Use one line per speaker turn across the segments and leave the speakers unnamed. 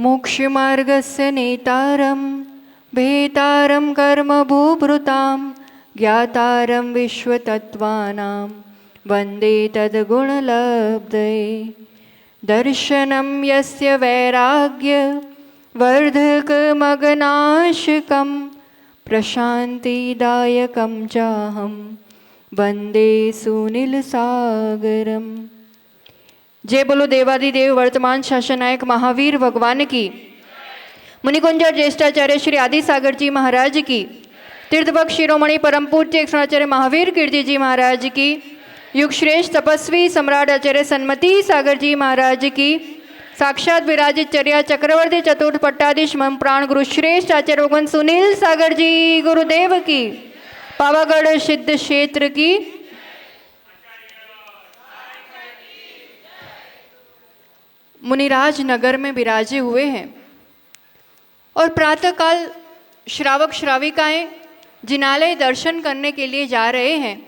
मोक्षमार्गस्य नेतारं भेतारं कर्मभूभृतां ज्ञातारं विश्वतत्त्वानां वन्दे तद्गुणलब्धये। दर्शनं यस्य वैराग्यवर्धकमगनाशकं प्रशान्तिदायकं चाहं वन्दे सुनीलसागरम्। जय बोलो देवादिदेव वर्तमान शासनायक महावीर भगवान की। मुनिकुंजर ज्येष्ठाचार्य श्री आदि सागर जी महाराज की। तीर्थभक्त शिरोमणि परम पूज्य आचार्य महावीर कीर्ति जी महाराज की। युग श्रेष्ठ तपस्वी सम्राट आचार्य सन्मति सागर जी महाराज की। साक्षात विराजित चर्या चक्रवर्ती चतुर्थ पट्टाधीश मम प्राण गुरु श्रेष्ठ आचार्य भगवान सुनील सागर जी गुरुदेव की। पावागढ़ सिद्ध क्षेत्र की। मुनिराज नगर में विराजे हुए हैं और प्रातःकाल श्रावक श्राविकाएं जिनालय दर्शन करने के लिए जा रहे हैं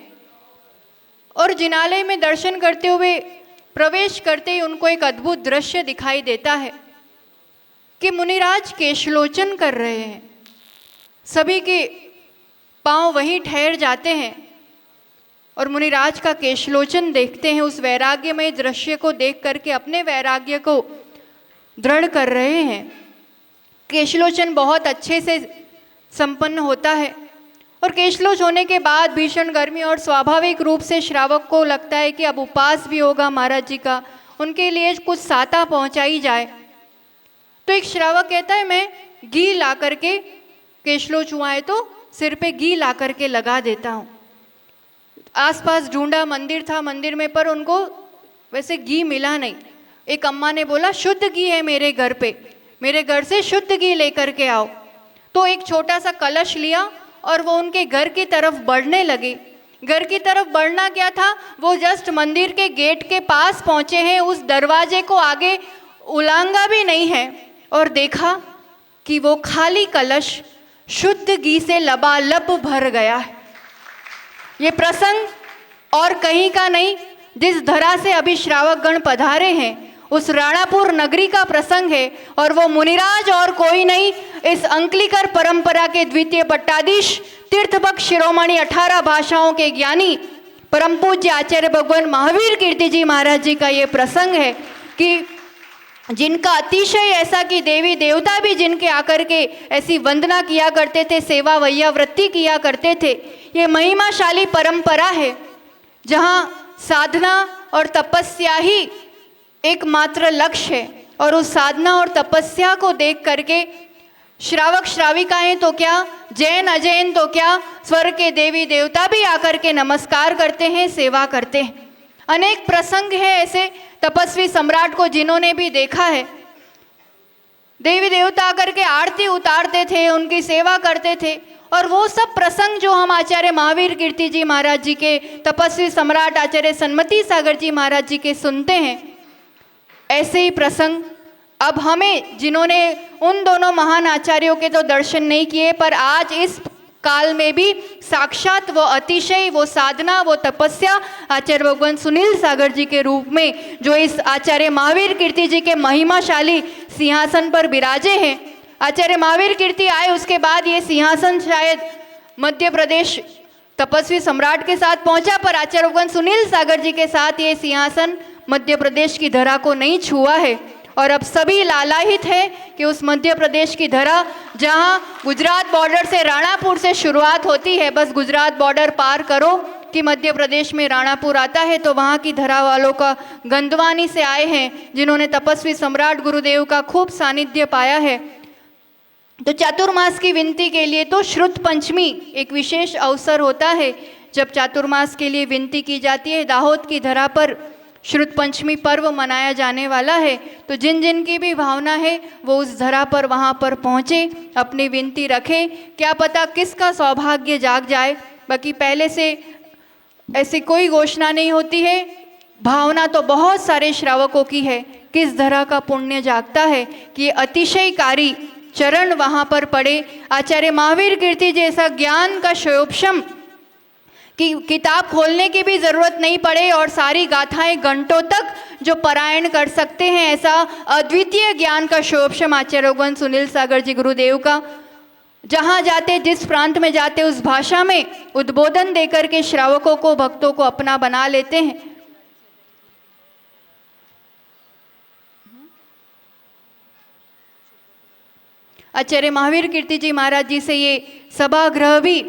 और जिनालय में दर्शन करते हुए प्रवेश करते ही उनको एक अद्भुत दृश्य दिखाई देता है कि मुनिराज केशलोचन कर रहे हैं। सभी के पांव वहीं ठहर जाते हैं और मुनिराज का केशलोचन देखते हैं। उस वैराग्यमय दृश्य को देख करके अपने वैराग्य को दृढ़ कर रहे हैं। केशलोचन बहुत अच्छे से संपन्न होता है और केशलोच होने के बाद भीषण गर्मी और स्वाभाविक रूप से श्रावक को लगता है कि अब उपवास भी होगा महाराज जी का, उनके लिए कुछ साता पहुंचाई जाए। तो एक श्रावक कहता है मैं घी ला करके, केशलोच हुआ है तो सिर पे घी ला करके लगा देता हूँ। आसपास ढूंढा, मंदिर था, मंदिर में पर उनको वैसे घी मिला नहीं। एक अम्मा ने बोला शुद्ध घी है मेरे घर पे, मेरे घर से शुद्ध घी लेकर के आओ। तो एक छोटा सा कलश लिया और वो उनके घर की तरफ बढ़ने लगे। घर की तरफ बढ़ना क्या था, वो जस्ट मंदिर के गेट के पास पहुंचे हैं, उस दरवाजे को आगे उलांगा भी नहीं है और देखा कि वो खाली कलश शुद्ध घी से लबालब भर गया है। ये प्रसंग और कहीं का नहीं, जिस धरा से अभी श्रावकगण पधारे हैं उस राणापुर नगरी का प्रसंग है और वो मुनिराज और कोई नहीं, इस अंकलिकर परंपरा के द्वितीय पट्टाधीश तीर्थभक्त शिरोमणि 18 भाषाओं के ज्ञानी परम पूज्य आचार्य भगवान महावीर कीर्ति जी महाराज जी का ये प्रसंग है कि जिनका अतिशय ऐसा कि देवी देवता भी जिनके आकर के ऐसी वंदना किया करते थे, सेवा वैयावृत्ति किया करते थे। ये महिमाशाली परंपरा है जहाँ साधना और तपस्या ही एकमात्र लक्ष्य है और उस साधना और तपस्या को देख करके श्रावक श्राविकाएं तो क्या, जैन अजैन तो क्या, स्वर्ग के देवी देवता भी आकर के नमस्कार करते हैं, सेवा करते हैं। अनेक प्रसंग है ऐसे तपस्वी सम्राट को जिन्होंने भी देखा है। देवी देवता आकर के आरती उतारते थे, उनकी सेवा करते थे और वो सब प्रसंग जो हम आचार्य महावीर कीर्ति जी महाराज जी के, तपस्वी सम्राट आचार्य सन्मति सागर जी महाराज जी के सुनते हैं, ऐसे ही प्रसंग अब हमें जिन्होंने उन दोनों महान आचार्यों के तो दर्शन नहीं किए पर आज इस काल में भी साक्षात वो अतिशय, वो साधना, वो तपस्या आचार्य भगवान सुनील सागर जी के रूप में जो इस आचार्य महावीर कीर्ति जी के महिमाशाली सिंहासन पर विराजे हैं। आचार्य महावीर कीर्ति आए उसके बाद ये सिंहासन शायद मध्य प्रदेश तपस्वी सम्राट के साथ पहुंचा पर आचार्य भगवान सुनील सागर जी के साथ ये सिंहासन मध्य प्रदेश की धरा को नहीं छुआ है और अब सभी लालायित है कि उस मध्य प्रदेश की धरा जहां गुजरात बॉर्डर से राणापुर से शुरुआत होती है, बस गुजरात बॉर्डर पार करो कि मध्य प्रदेश में राणापुर आता है, तो वहां की धरा वालों का गंदवानी से आए हैं जिन्होंने तपस्वी सम्राट गुरुदेव का खूब सानिध्य पाया है। तो चातुर्मास की विनती के लिए तो श्रुत पंचमी एक विशेष अवसर होता है जब चातुर्मास के लिए विनती की जाती है। दाहोद की धरा पर श्रुत पंचमी पर्व मनाया जाने वाला है, तो जिन जिन की भी भावना है वो उस धरा पर वहाँ पर पहुँचे, अपनी विनती रखें, क्या पता किसका सौभाग्य जाग जाए। बाकी पहले से ऐसी कोई घोषणा नहीं होती है, भावना तो बहुत सारे श्रावकों की है, किस धरा का पुण्य जागता है कि अतिशयकारी चरण वहाँ पर पड़े। आचार्य महावीर कीर्ति जैसा ज्ञान का शोभशम कि किताब खोलने की भी ज़रूरत नहीं पड़े और सारी गाथाएं घंटों तक जो पारायण कर सकते हैं, ऐसा अद्वितीय ज्ञान का शोभशम आचार्य भगवान सुनील सागर जी गुरुदेव का। जहाँ जाते, जिस प्रांत में जाते, उस भाषा में उद्बोधन देकर के श्रावकों को, भक्तों को अपना बना लेते हैं। आचार्य महावीर कीर्ति जी महाराज जी से ये सभागृह भी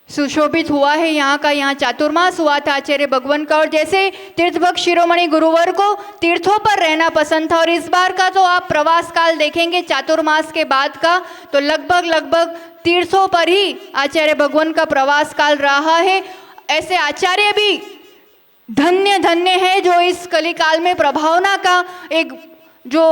सुशोभित हुआ है। यहाँ का, यहाँ चातुर्मास हुआ था आचार्य भगवान का। और जैसे तीर्थभक्त शिरोमणि गुरुवर को तीर्थों पर रहना पसंद था, और इस बार का तो आप प्रवास काल देखेंगे चातुर्मास के बाद का, तो लगभग तीर्थों पर ही आचार्य भगवान का प्रवास काल रहा है। ऐसे आचार्य भी धन्य धन्य है जो इस कलिकाल में प्रभावना का एक जो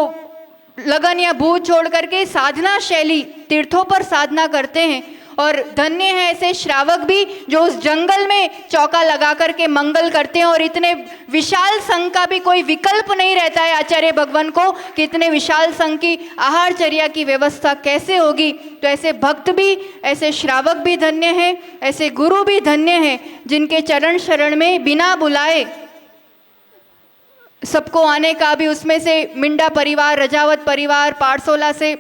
लगन या भूत छोड़ करके साधना शैली तीर्थों पर साधना करते हैं। और धन्य है ऐसे श्रावक भी जो उस जंगल में चौका लगा करके मंगल करते हैं। और इतने विशाल संघ का भी कोई विकल्प नहीं रहता है आचार्य भगवान को कि इतने विशाल संघ की आहारचर्या की व्यवस्था कैसे होगी। तो ऐसे भक्त भी, ऐसे श्रावक भी धन्य हैं, ऐसे गुरु भी धन्य हैं जिनके चरण शरण में बिना बुलाए सबको आने का भी, उसमें से मिंडा परिवार, रजावत परिवार, पारसोला से,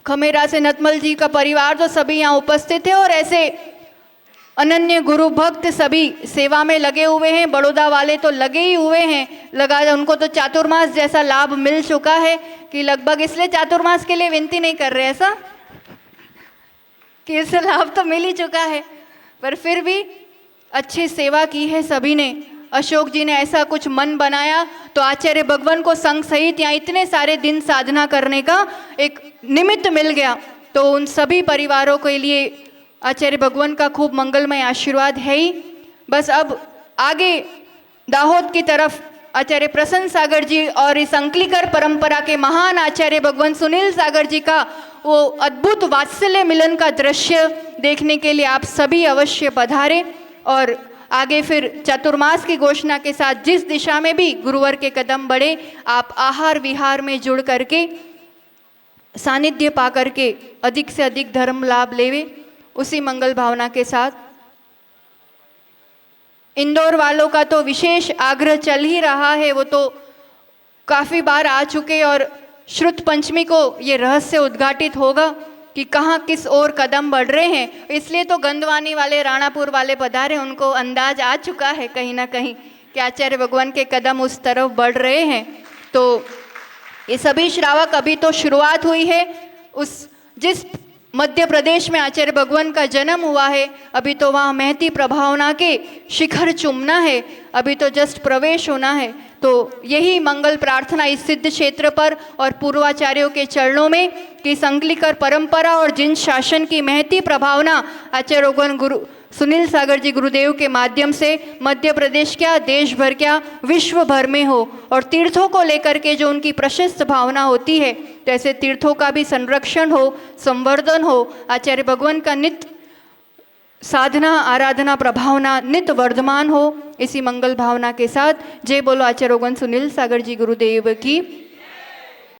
खमेरा से नतमल जी का परिवार, तो सभी यहाँ उपस्थित है। और ऐसे अनन्य गुरु भक्त सभी सेवा में लगे हुए हैं। बड़ौदा वाले तो लगे ही हुए हैं, लगा, उनको तो चातुर्मास जैसा लाभ मिल चुका है कि लगभग, इसलिए चातुर्मास के लिए विनती नहीं कर रहे ऐसा कि इससे लाभ तो मिल ही चुका है, पर फिर भी अच्छी सेवा की है सभी ने। अशोक जी ने ऐसा कुछ मन बनाया तो आचार्य भगवान को संग सहित यहाँ इतने सारे दिन साधना करने का एक निमित्त मिल गया। तो उन सभी परिवारों के लिए आचार्य भगवान का खूब मंगलमय आशीर्वाद है ही। बस अब आगे दाहोद की तरफ आचार्य प्रसन्न सागर जी और इस अंकलिकर परंपरा के महान आचार्य भगवान सुनील सागर जी का वो अद्भुत वात्सल्य मिलन का दृश्य देखने के लिए आप सभी अवश्य पधारें। और आगे फिर चतुर्मास की घोषणा के साथ जिस दिशा में भी गुरुवर के कदम बढ़े, आप आहार विहार में जुड़ करके सानिध्य पा करके अधिक से अधिक धर्म लाभ लेवे, उसी मंगल भावना के साथ। इंदौर वालों का तो विशेष आग्रह चल ही रहा है, वो तो काफ़ी बार आ चुके और श्रुत पंचमी को ये रहस्य उद्घाटित होगा कि कहाँ किस ओर कदम बढ़ रहे हैं। इसलिए तो गंदवानी वाले, राणापुर वाले पधारे, उनको अंदाज आ चुका है कहीं ना कहीं कि आचार्य भगवान के कदम उस तरफ बढ़ रहे हैं। तो ये सभी श्रावक, अभी तो शुरुआत हुई है। उस जिस मध्य प्रदेश में आचार्य भगवान का जन्म हुआ है, अभी तो वहाँ महती प्रभावना के शिखर चुमना है, अभी तो जस्ट प्रवेश होना है। तो यही मंगल प्रार्थना इस सिद्ध क्षेत्र पर और पूर्वाचार्यों के चरणों में कि संकलिकर परंपरा और जिन शासन की महती प्रभावना आचार्य भगवान गुरु सुनील सागर जी गुरुदेव के माध्यम से मध्य प्रदेश क्या, देश भर क्या, विश्व भर में हो। और तीर्थों को लेकर के जो उनकी प्रशस्त भावना होती है, तो ऐसे तीर्थों का भी संरक्षण हो, संवर्धन हो, आचार्य भगवान का नित्य साधना आराधना प्रभावना नित्य वर्धमान हो, इसी मंगल भावना के साथ जय बोलो आचार्य भगवान सुनील सागर जी गुरुदेव की।